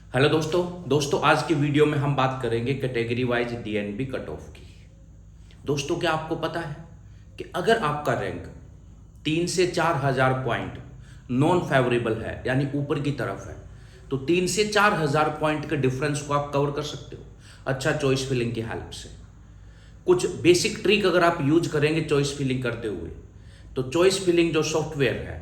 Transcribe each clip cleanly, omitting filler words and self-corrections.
Hello दोस्तों आज की वीडियो में हम बात करेंगे category wise DNB cut of की। दोस्तों क्या आपको पता है कि अगर आपका रैंक 3 से 4 हजार पॉइंट नॉन फेवरेबल है यानी ऊपर की तरफ है तो 3 से 4 हजार पॉइंट के डिफरेंस को आप कवर कर सकते हो अच्छा चॉइस फिलिंग की हेल्प से। कुछ बेसिक ट्रिक अगर आप यूज करेंगे चॉइस फिलिंग करते हुए तो चॉइस फिलिंग जो सॉफ्टवेयर है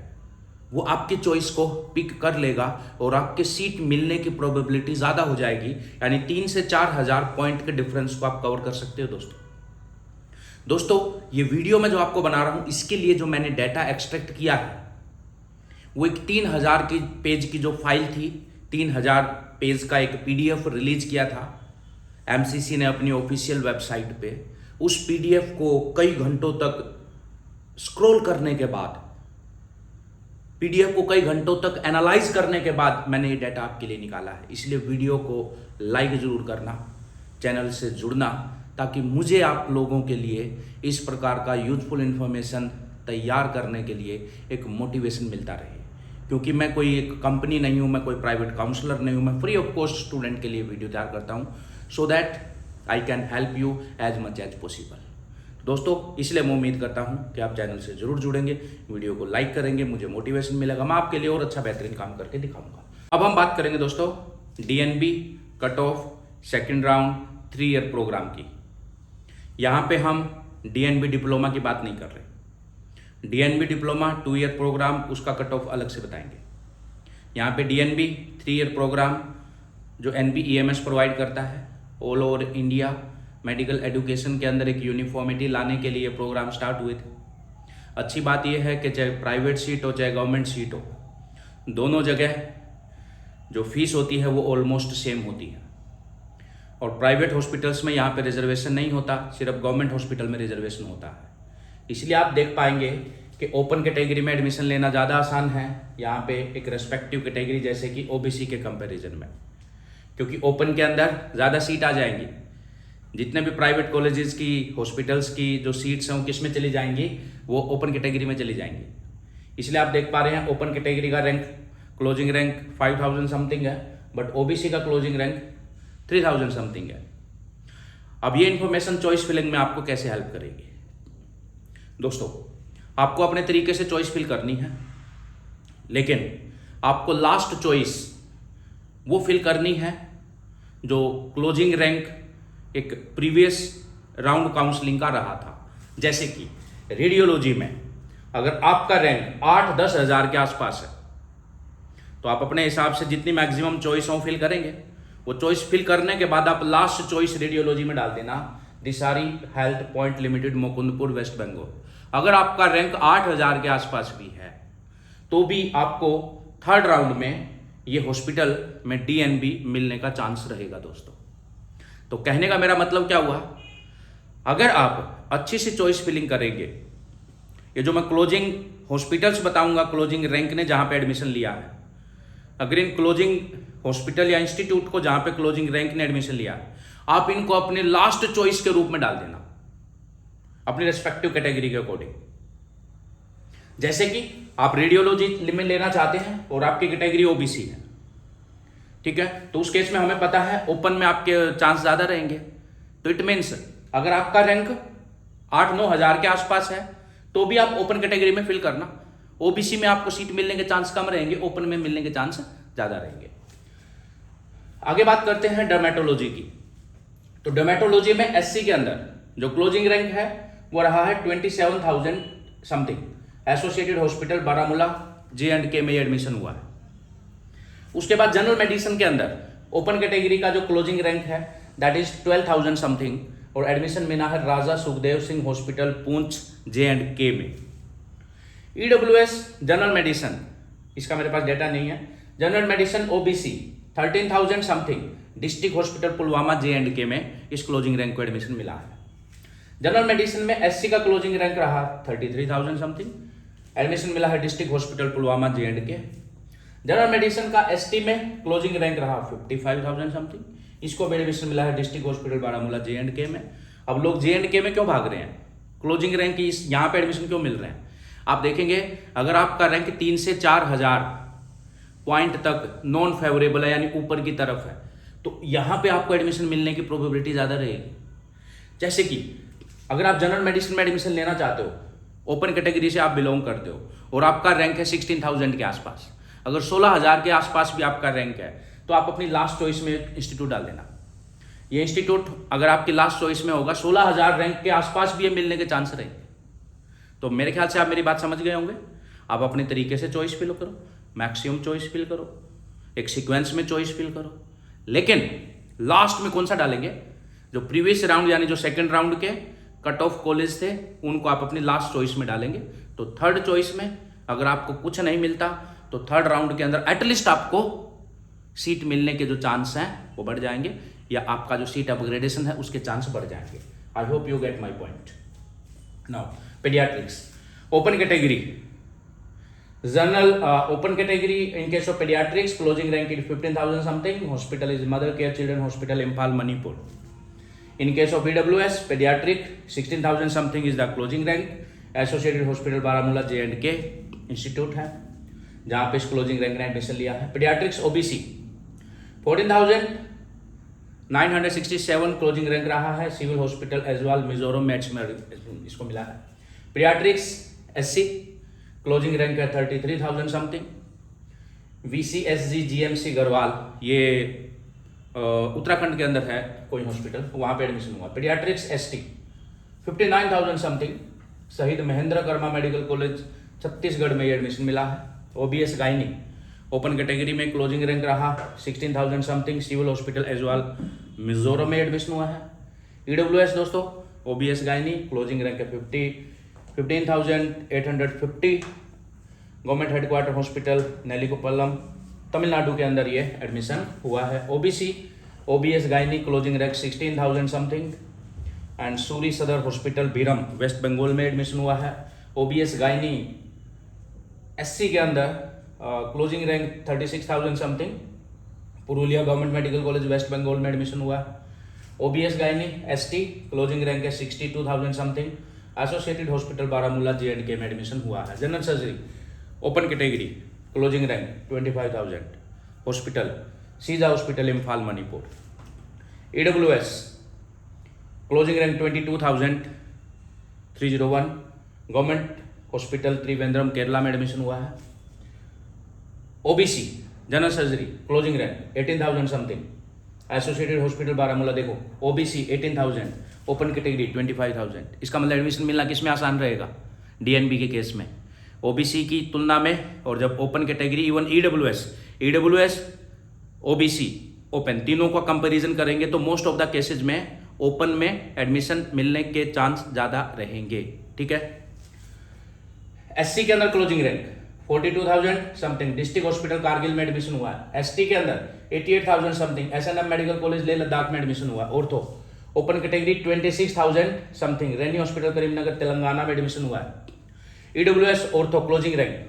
वो आपकी चॉइस को पिक कर लेगा और आपके सीट मिलने की प्रोबेबिलिटी ज़्यादा हो जाएगी, यानी 3 से 4 हजार पॉइंट के डिफरेंस को आप कवर कर सकते हो। दोस्तों ये वीडियो मैं जो आपको बना रहा हूँ इसके लिए जो मैंने डाटा एक्सट्रैक्ट किया है वो एक 3000 की पेज की जो फाइल थी, 3000 पेज का एक पीडीएफ रिलीज किया था एमसीसी ने अपनी ऑफिशियल वेबसाइट पे। उस पीडीएफ को कई घंटों तक स्क्रॉल करने के बाद, पीडीएफ को कई घंटों तक एनालाइज करने के बाद मैंने ये डाटा आपके लिए निकाला है। इसलिए वीडियो को लाइक जरूर करना, चैनल से जुड़ना, ताकि मुझे आप लोगों के लिए इस प्रकार का यूजफुल इन्फॉर्मेशन तैयार करने के लिए एक मोटिवेशन मिलता रहे। क्योंकि मैं कोई एक कंपनी नहीं हूँ, मैं कोई प्राइवेट काउंसलर नहीं हूँ, मैं फ्री ऑफ कॉस्ट स्टूडेंट के लिए वीडियो तैयार करता हूँ so that I can help you as much as possible. दोस्तों इसलिए मैं उम्मीद करता हूं कि आप चैनल से जरूर जुड़ेंगे, वीडियो को लाइक करेंगे, मुझे मोटिवेशन मिलेगा, मैं आपके लिए और अच्छा बेहतरीन काम करके दिखाऊंगा। अब हम बात करेंगे दोस्तों DNB cut off second round 3 year programme की। यहां पे हम डीएनबी डिप्लोमा की बात नहीं कर रहे। डीएनबी डिप्लोमा 2 ईयर प्रोग्राम, उसका कट ऑफ अलग से बताएंगे। यहाँ पे डीएनबी 3 ईयर प्रोग्राम जो एनबीईएमएस प्रोवाइड करता है all over India medical education के अंदर एक यूनिफॉर्मिटी लाने के लिए प्रोग्राम स्टार्ट हुए थे। अच्छी बात यह है कि चाहे प्राइवेट सीट हो चाहे गवर्नमेंट सीट हो, दोनों जगह जो फीस होती है वो ऑलमोस्ट सेम होती है। और प्राइवेट हॉस्पिटल्स में यहाँ पे रिजर्वेशन नहीं होता, सिर्फ गवर्नमेंट हॉस्पिटल में रिजर्वेशन होता है। इसलिए आप देख पाएंगे कि ओपन कैटेगरी में एडमिशन लेना ज़्यादा आसान है यहाँ पे एक रेस्पेक्टिव कैटेगरी जैसे कि ओबीसी के कंपेरिजन में, क्योंकि ओपन के अंदर ज़्यादा सीट आ जाएंगी। जितने भी प्राइवेट कॉलेजेस की, हॉस्पिटल्स की जो सीट्स हैं वो किस में चली जाएंगी, वो ओपन कैटेगरी में चली जाएंगी। इसलिए आप देख पा रहे हैं ओपन कैटेगरी का रैंक, क्लोजिंग रैंक 5000 समथिंग है, बट ओबीसी का क्लोजिंग रैंक 3000 समथिंग है। अब ये इंफॉर्मेशन चॉइस फिलिंग में आपको कैसे हेल्प करेगी? दोस्तों आपको अपने तरीके से चॉइस फिल करनी है, लेकिन आपको लास्ट चॉइस वो फिल करनी है जो क्लोजिंग रैंक एक प्रीवियस राउंड काउंसलिंग का रहा था। जैसे कि रेडियोलॉजी में अगर आपका रैंक 8-10 हजार के आसपास है तो आप अपने हिसाब से जितनी मैक्सिमम चॉइस हो फिल करेंगे। वो चॉइस फिल करने के बाद आप लास्ट चॉइस रेडियोलॉजी में डाल देना दिसारी health point limited, Mukundapur, West Bengal. अगर आपका रैंक 8000 के आसपास भी है तो भी आपको थर्ड राउंड में ये हॉस्पिटल में डीएनबी मिलने का चांस रहेगा। दोस्तों तो कहने का मेरा मतलब क्या हुआ, अगर आप अच्छी सी चॉइस फिलिंग करेंगे, ये जो मैं क्लोजिंग हॉस्पिटल्स बताऊंगा क्लोजिंग रैंक ने जहां पे एडमिशन लिया है, अगर इन क्लोजिंग हॉस्पिटल या इंस्टीट्यूट को जहां पे क्लोजिंग रैंक ने एडमिशन लिया है, आप इनको अपने लास्ट चॉइस के रूप में डाल देना अपनी रेस्पेक्टिव कैटेगरी के अकॉर्डिंग। जैसे कि आप रेडियोलॉजी में लेना चाहते हैं और आपकी कैटेगरी ओबीसी है, ठीक है, तो उस केस में हमें पता है ओपन में आपके चांस ज्यादा रहेंगे। तो इट मीन्स अगर आपका रैंक 8-9 हजार के आसपास है तो भी आप ओपन कैटेगरी में फिल करना। ओबीसी में आपको सीट मिलने के चांस कम रहेंगे, ओपन में मिलने के चांस ज्यादा रहेंगे। आगे बात करते हैं डर्मेटोलॉजी की। तो डर्मेटोलॉजी में एससी के अंदर जो क्लोजिंग रैंक है वो रहा है 27,000 something. Associated hospital Baramulla J&K में एडमिशन हुआ है। उसके बाद जनरल मेडिसिन के अंदर ओपन कैटेगरी का जो क्लोजिंग रैंक है दैट इज 12,000 समथिंग और एडमिशन मिला है राजा सुखदेव सिंह हॉस्पिटल पुंछ J&K में। ईडब्ल्यूएस जनरल मेडिसिन, इसका मेरे पास डेटा नहीं है, general medicine OBC 13,000 something district hospital Pulwama J&K में इस क्लोजिंग रैंक को एडमिशन मिला है। जनरल मेडिसिन में एससी का क्लोजिंग रैंक रहा 33,000 समथिंग, एडमिशन मिला है district hospital Pulwama J&K। General medicine का एसटी में क्लोजिंग रैंक रहा 55,000 समथिंग, इसको एडमिशन मिला है डिस्ट्रिक्ट हॉस्पिटल बारामूला J&K में। अब लोग J&K में क्यों भाग रहे हैं, क्लोजिंग रैंक इस यहाँ पे एडमिशन क्यों मिल रहे हैं? आप देखेंगे अगर आपका रैंक 3 से 4 हजार पॉइंट तक नॉन फेवरेबल है, यानी ऊपर की तरफ है, तो यहाँ पे आपको एडमिशन मिलने की प्रोबेबिलिटी ज़्यादा रहेगी। जैसे कि अगर आप जनरल मेडिसिन में एडमिशन लेना चाहते हो, ओपन कैटेगरी से आप बिलोंग करते हो और आपका रैंक है 16,000 के आसपास, अगर 16,000 के आसपास भी आपका रैंक है तो आप अपनी लास्ट चॉइस में इंस्टीट्यूट डाल देना। ये इंस्टीट्यूट अगर आपकी लास्ट चॉइस में होगा, 16,000 रैंक के आसपास भी ये मिलने के चांस रहेंगे। तो मेरे ख्याल से आप मेरी बात समझ गए होंगे। आप अपने तरीके से चॉइस फिल करो, मैक्सिमम चॉइस फिल करो, एक सीक्वेंस में चॉइस फिल करो, लेकिन लास्ट में कौन सा डालेंगे, जो प्रीवियस राउंड यानी जो सेकंड राउंड के कट ऑफ कॉलेज थे उनको आप अपनी लास्ट चॉइस में डालेंगे। तो थर्ड चॉइस में अगर आपको कुछ नहीं मिलता तो थर्ड राउंड के अंदर एटलीस्ट आपको सीट मिलने के जो चांस हैं वो बढ़ जाएंगे, या आपका जो सीट अपग्रेडेशन है उसके चांस बढ़ जाएंगे। I hope you get my point. Now paediatrics open category, general open category in case of paediatrics closing rank is 15,000 something, hospital is mother care children hospital Imphal Manipur. In case of EWS pediatric 16,000 something is the closing rank, associated hospital Baramulla J&K institute है जहाँ पे इस closing rank ने admission लिया है। Paediatrics OBC 14,967 closing rank रहा है, civil hospital Aizawl Mizoram match में इसको मिला है। पेडियाट्रिक्स एससी क्लोजिंग रैंक है 33,000 समथिंग। VCSG GMC गढ़वाल, ये उत्तराखंड के अंदर है कोई हॉस्पिटल, वहाँ पे एडमिशन हुआ। Paediatrics ST 59,000 something, Shaheed Mahendra Karma medical college Chhattisgarh में ये एडमिशन मिला है। OBS गायनी ओपन कैटेगरी में क्लोजिंग रैंक रहा 16,000 something, civil hospital Aizawl Mizoram में एडमिशन हुआ है। EWS दोस्तों OBS गायनी क्लोजिंग रैंक है 15,850, गवर्नमेंट हेडक्वार्टर हॉस्पिटल नेलिकोपल्लम तमिलनाडु के अंदर ये एडमिशन हुआ है। OBC OBS gynae closing rank 16,000 something and Suri सदर हॉस्पिटल बीरम वेस्ट बंगाल में एडमिशन हुआ है। OBS गायनी SC के अंदर closing rank 36,000 something, Purulia government medical college West Bengal में एडमिशन हुआ है। OBS gynae ST closing rank है 62,000 something, associated hospital Baramulla J&K में एडमिशन हुआ है। General surgery open category closing rank 25,000, hospital Shija hospital Imphal Manipur. EWS closing rank 22,301, government hospital Trivandrum Kerala में admission हुआ है। OBC general surgery closing rank 18,000 something, associated hospital Baramulla देखो OBC 18,000, open category 25,000। इसका मतलब एडमिशन मिलना किस में आसान रहेगा, DNB के केस में OBC की तुलना में। और जब open category even EWS OBC open तीनों का कंपैरिजन करेंगे तो मोस्ट ऑफ द केसेज में ओपन में एडमिशन मिलने के चांस ज़्यादा रहेंगे, ठीक है। SC के अंदर closing rank 42,000 something, district hospital Kargil में एडमिशन हुआ है। ST के अंदर 88,000 something, SNM medical college Leh Ladakh में एडमिशन हुआ। ऑर्थो ओपन कैटेगरी 26,000 समथिंग, रेनी हॉस्पिटल करीमनगर तेलंगाना में एडमिशन हुआ है। EWS ortho closing rank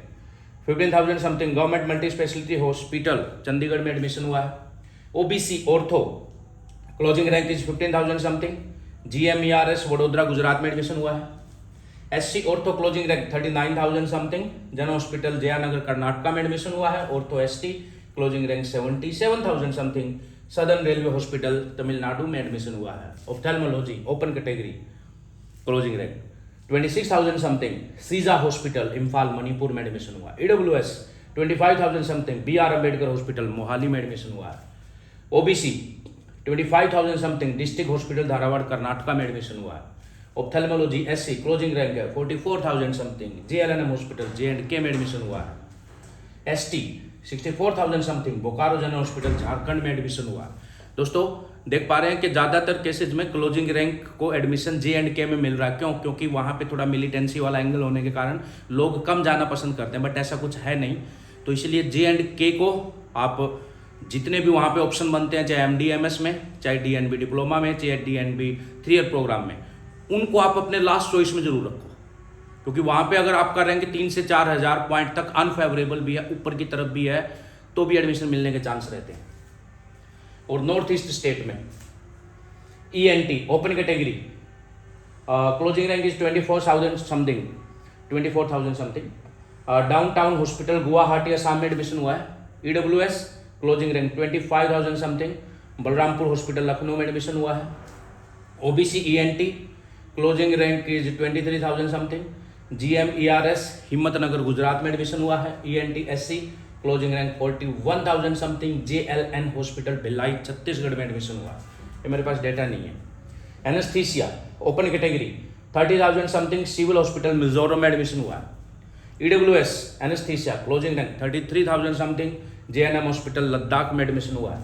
15,000 something, government multi speciality hospital Chandigarh में एडमिशन हुआ है। OBC ortho closing rank is 15,000 something, GMERS Vadodara Gujarat में एडमिशन हुआ है। SC ortho closing rank 39,000 something, जन हॉस्पिटल जयानगर कर्नाटका में एडमिशन हुआ है। Ortho ST closing rank 77,000 something, southern railway hospital Tamil Nadu में एडमिशन हुआ है। Ophthalmology open category closing rank 26,000 something, Shija hospital Imphal Manipur में एडमिशन हुआ। EWS 25,000 something, BR Ambedkar hospital Mohali में एडमिशन हुआ है। OBC 25,000 something, district hospital Dharwad Karnataka में एडमिशन हुआ है। ऑप्थेल्मोलॉजी SC क्लोजिंग रैंक है 44,000 समथिंग, JLNM हॉस्पिटल J&K में एडमिशन हुआ है। ST 64,000 something, Bokaro general hospital Jharkhand में एडमिशन हुआ है। दोस्तों देख पा रहे हैं कि ज़्यादातर केसेज में क्लोजिंग रैंक को एडमिशन J&K में मिल रहा है। क्यों? क्योंकि वहाँ पे थोड़ा मिलिटेंसी वाला एंगल होने के कारण लोग कम जाना पसंद करते हैं, बट ऐसा कुछ है नहीं। तो इसलिए J&K को आप जितने भी वहाँ पे ऑप्शन बनते हैं, चाहे MD MS में, चाहे DNB डिप्लोमा में, चाहे DNB 3 ईयर प्रोग्राम में, उनको आप अपने लास्ट चॉइस में जरूर रखो, क्योंकि वहाँ पे अगर आपका रैंक 3 से 4,000 पॉइंट तक अनफेवरेबल भी है, ऊपर की तरफ भी है, तो भी एडमिशन मिलने के चांस रहते हैं। और नॉर्थ ईस्ट स्टेट में ENT open category closing rank is 24,000 something, down town hospital Guwahati Assam में एडमिशन हुआ है। EWS closing rank 25,000 something, Balrampur hospital Lucknow में एडमिशन हुआ है। OBC ENT closing rank is 23,000 something, GM ERS Himmatnagar Gujarat में एडमिशन हुआ है। ENT SC closing rank 41,000 something, JLN hospital Bhilai Chhattisgarh में एडमिशन हुआ है। ये मेरे पास डेटा नहीं है। Anaesthesia open category 30,000 something, civil hospital Mizoram में एडमिशन हुआ है। EWS anaesthesia closing rank 33,000 something, JNM hospital Ladakh में एडमिशन हुआ है।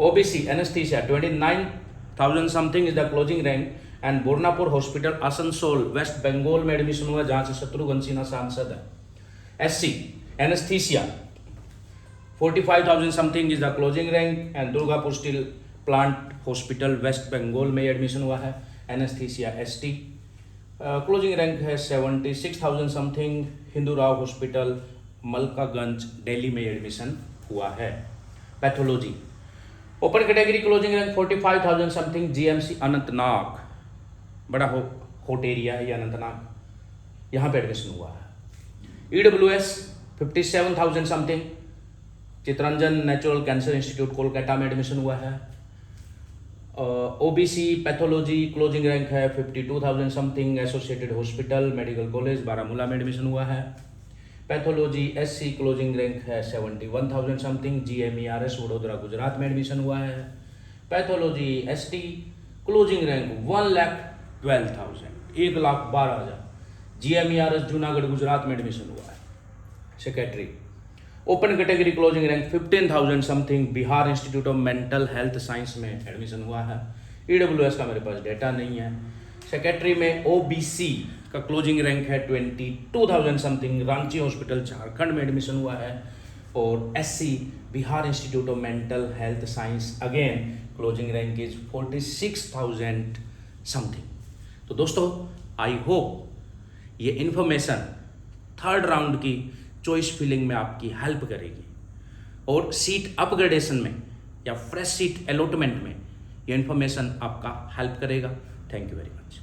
OBC anaesthesia 29,000 something is the closing rank and Burnpur hospital Asansol west Bengal में एडमिशन हुआ, जहां से शत्रुघ्न सिन्हा सांसद है। SC anaesthesia 45,000 something is the closing rank and Durgapur steel plant hospital West Bengal में एडमिशन हुआ है। एनेस्थीसिया ST क्लोजिंग रैंक है 76,000 समथिंग, हिंदू राव हॉस्पिटल मलकागंज दिल्ली में एडमिशन हुआ है। Pathology open category closing rank 45,000 something, GMC Anantnag, बड़ा हॉट एरिया है ये अनंतनाग, यहाँ पे एडमिशन हुआ है। EWS 57,000 something, Chittaranjan natural cancer institute Kolkata में एडमिशन हुआ है। OBC पैथोलॉजी क्लोजिंग रैंक है 52,000 something, associated hospital medical college Baramulla में एडमिशन हुआ है। पैथोलॉजी SC क्लोजिंग रैंक है 71,000 समथिंग, GMERS वडोदरा गुजरात में एडमिशन हुआ है। Pathology ST closing rank 1,12,000, 1,12,000, GMERS Junagadh Gujarat में एडमिशन हुआ है। Secretary open category closing rank 15,000 something, Bihar institute of mental health science में एडमिशन हुआ है। EWS का मेरे पास डेटा नहीं है। सेक्रेटरी में OBC का क्लोजिंग रैंक है 22,000 समथिंग, रांची हॉस्पिटल झारखंड में एडमिशन हुआ है। और SC Bihar institute of mental health science again closing rank is 46,000 something. तो दोस्तों आई होप ये इन्फॉर्मेशन थर्ड राउंड की चॉइस फिलिंग में आपकी हेल्प करेगी और सीट अपग्रेडेशन में या फ्रेश सीट अलॉटमेंट में ये इन्फॉर्मेशन आपका हेल्प करेगा। Thank you very much.